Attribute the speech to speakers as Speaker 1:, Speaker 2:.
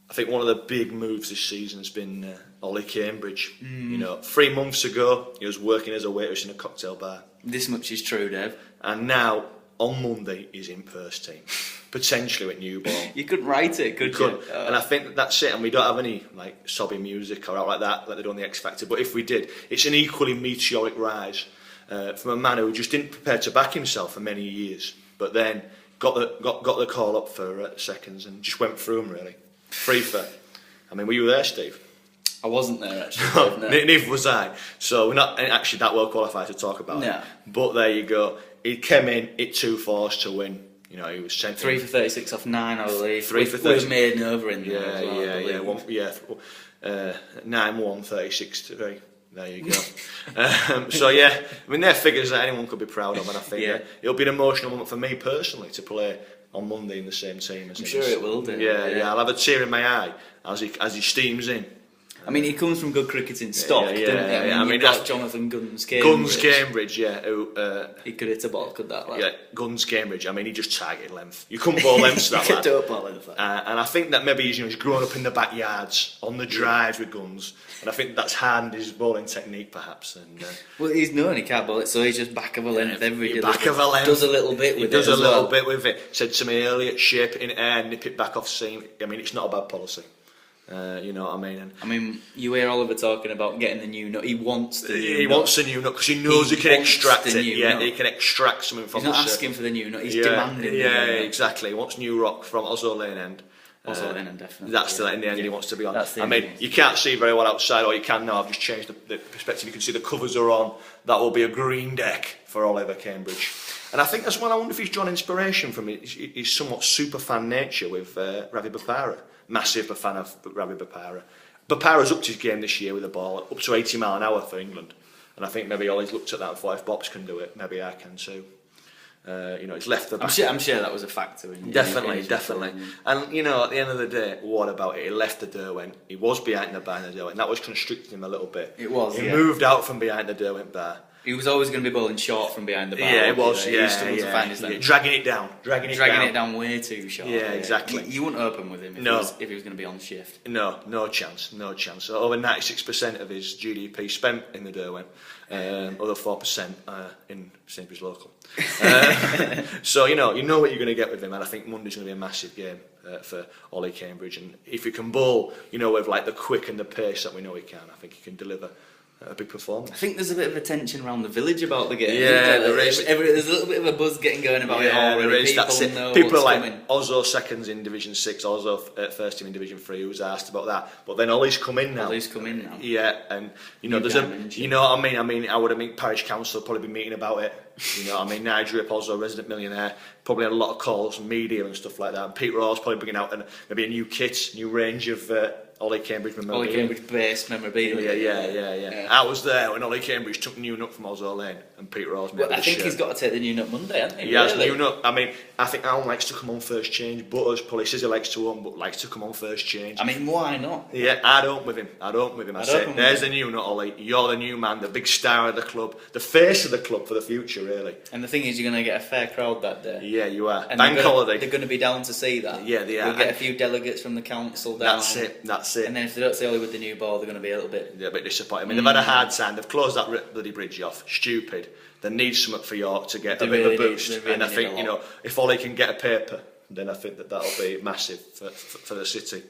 Speaker 1: I think one of the big moves this season has been Ollie Cambridge. 3 months ago, he was working as a waitress in a cocktail bar.
Speaker 2: This much is true, Dave.
Speaker 1: And now, on Monday, he's in first team. Potentially with new ball.
Speaker 2: You couldn't write it, could you?
Speaker 1: And I think that's it. And we don't have any sobby music or out like that they do on the X Factor. But if we did, it's an equally meteoric rise from a man who just didn't prepare to back himself for many years, but then got the call up for seconds and just went through him really. Free for. I mean, were you there, Steve?
Speaker 2: I wasn't there actually. No.
Speaker 1: Neither was I. So we're not actually that well qualified to talk about it. But there you go. He came in, hit 2-4s to win. He was sent
Speaker 2: 3 for 36 off 9, I believe.
Speaker 1: 3 for 36.
Speaker 2: With maiden over in there.
Speaker 1: Yeah. 9-1, 36-3. There you go. So yeah, I mean they're figures that anyone could be proud of, and I think it'll be an emotional moment for me personally to play on Monday in the same team as him.
Speaker 2: I'm sure it will do.
Speaker 1: Yeah. I'll have a tear in my eye as he steams in.
Speaker 2: I mean, he comes from good cricketing stock, doesn't he? I mean, that's Jonathan Guns Cambridge.
Speaker 1: Who,
Speaker 2: he could hit a ball, could that? Lad?
Speaker 1: Yeah, Guns Cambridge. I mean, he just targeted length. You couldn't ball length to that lad. And I think that maybe he's grown up in the backyards on the drives with Guns, and I think that's hardened his bowling technique, perhaps. And
Speaker 2: well, he's known he can't bowl it, so he's just back of a length every day.
Speaker 1: Back of a length.
Speaker 2: Does a little bit with it.
Speaker 1: Does a little bit with it. Said to me earlier, shape it in air, nip it back off seam. I mean, it's not a bad policy. You know what I mean? And
Speaker 2: I mean, you hear Oliver talking about getting the new nut. He wants the new nut.
Speaker 1: He wants the new nut because he knows he can extract it. Yeah, he can extract something from it.
Speaker 2: He's not asking for the new nut, he's demanding the new nut.
Speaker 1: Exactly. He wants new rock from Oslo Lane End.
Speaker 2: Oslo Lane End, definitely.
Speaker 1: That's the in the end he wants to be on.
Speaker 2: I mean,
Speaker 1: you can't see very well outside, or you can now. I've just changed the perspective. You can see the covers are on. That will be a green deck for Oliver Cambridge. And I think as well, I wonder if he's drawn inspiration from his somewhat super fan nature with Ravi Bopara. Massive fan of Ravi Bopara. Bopara's upped his game this year with the ball up to 80 mile an hour for England, and I think maybe Ollie's looked at that and thought if Bops can do it, maybe I can too. It's left the back.
Speaker 2: I'm sure that was a factor.
Speaker 1: Definitely. And at the end of the day, what about it? He left the Derwent. He was behind the bar in the Derwent. That was constricting him a little bit.
Speaker 2: It was.
Speaker 1: He moved out from behind the Derwent bar.
Speaker 2: He was always going to be bowling short from behind the bar.
Speaker 1: Yeah, it was.
Speaker 2: He struggled to find his length.
Speaker 1: Dragging it down. Dragging it
Speaker 2: down way too short.
Speaker 1: Yeah, exactly.
Speaker 2: You wouldn't open with him if he was going to be on shift.
Speaker 1: No chance. So over 96% of his GDP spent in the Derwent. Other 4% in Sainsbury's local. So you know what you're going to get with him, and I think Monday's going to be a massive game for Ollie Cambridge. And if he can bowl, with like the quick and the pace that we know he can, I think he can deliver a big performance.
Speaker 2: I think there's a bit of a tension around the village about the game.
Speaker 1: Yeah, there is.
Speaker 2: There's a little bit of a buzz getting going about it already.
Speaker 1: There is.
Speaker 2: That's it.
Speaker 1: People are like coming. Oslo seconds in Division 6, Oslo first team in Division 3. Who was asked about that? But then Ollie's come in now. Yeah, and there's what I mean. I would have Parish Council will probably be meeting about it. Nigel Rip, Oslo resident millionaire, probably had a lot of calls from media and stuff like that. And Pete Raw's probably bringing out maybe a new kit, new range of Ollie Cambridge memorabilia.
Speaker 2: Ollie Cambridge based memorabilia.
Speaker 1: Yeah. I was there when Ollie Cambridge took new nut from Oslo Lane and Pete Raw's made
Speaker 2: I think he's got to take the new nut Monday, hasn't he?
Speaker 1: He has new nut. I think Alan likes to come on first change. Butters probably says he likes to own, but likes to come on first change.
Speaker 2: Why not?
Speaker 1: Yeah, I'd open with him. I said, there's the new nut, Ollie. You're the new man, the big star of the club, the face of the club for the future, really.
Speaker 2: And the thing is, you're going to get a fair crowd that day.
Speaker 1: Yeah, you are.
Speaker 2: And
Speaker 1: Bank holiday.
Speaker 2: They're going to be down to see that.
Speaker 1: Yeah, they are.
Speaker 2: You'll get a few delegates from the council down.
Speaker 1: That's it.
Speaker 2: And then if they don't see Ollie with the new ball, they're going to be a little bit...
Speaker 1: Yeah, a bit disappointed. They've had a hard time. They've closed that bloody bridge off. Stupid. They need something for York to get a bit of a boost. And I think, if Ollie can get a paper, then I think that'll be massive for the city.